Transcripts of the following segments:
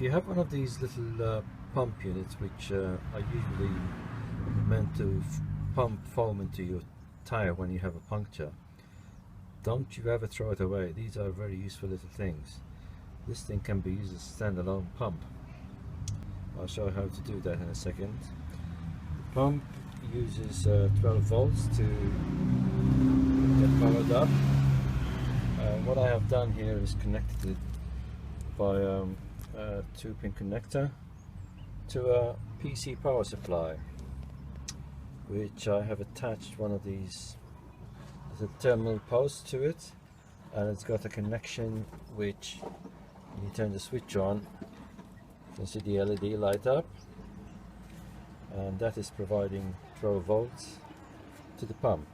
If you have one of these little pump units, which are usually meant to pump foam into your tire when you have a puncture, don't you ever throw it away. These are very useful little things. This thing can be used as a standalone pump. I'll show you how to do that in a second. The pump uses 12 volts to get powered up. What I have done here is connected it by a 2-pin connector to a PC power supply, which I have attached one of these little terminal posts to it, and it's got a connection which, when you turn the switch on, you can see the LED light up, and that is providing 12 volts to the pump.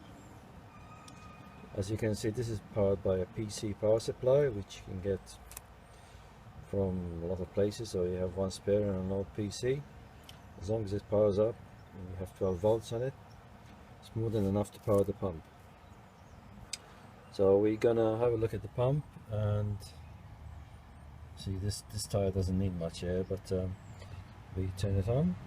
As you can see, this is powered by a PC power supply, which you can get from a lot of places, or you have one spare and an old PC. As long as it powers up and you have 12 volts on it, it's more than enough to power the pump. So we're gonna have a look at the pump and see. This tire doesn't need much air, but we turn it on.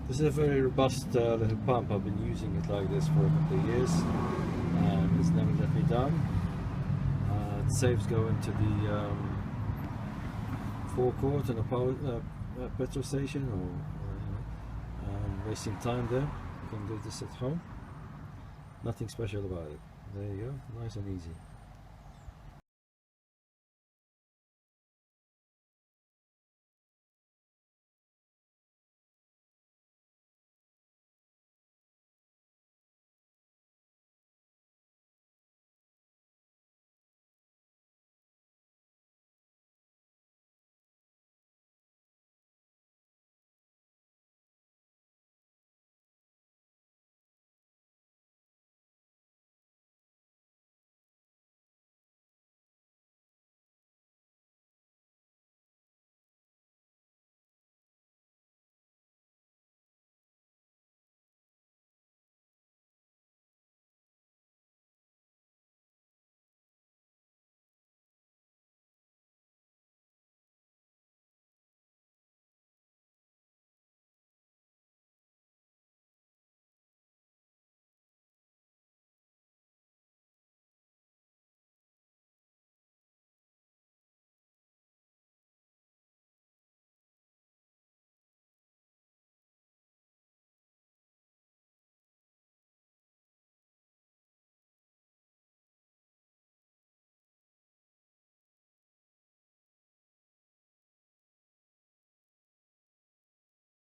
This is a very robust little pump. I've been using it like this for a couple of years, and it's never let me down. It saves going to the forecourt and a power petrol station, or wasting time there. You can do this at home. Nothing special about it. There you go, nice and easy.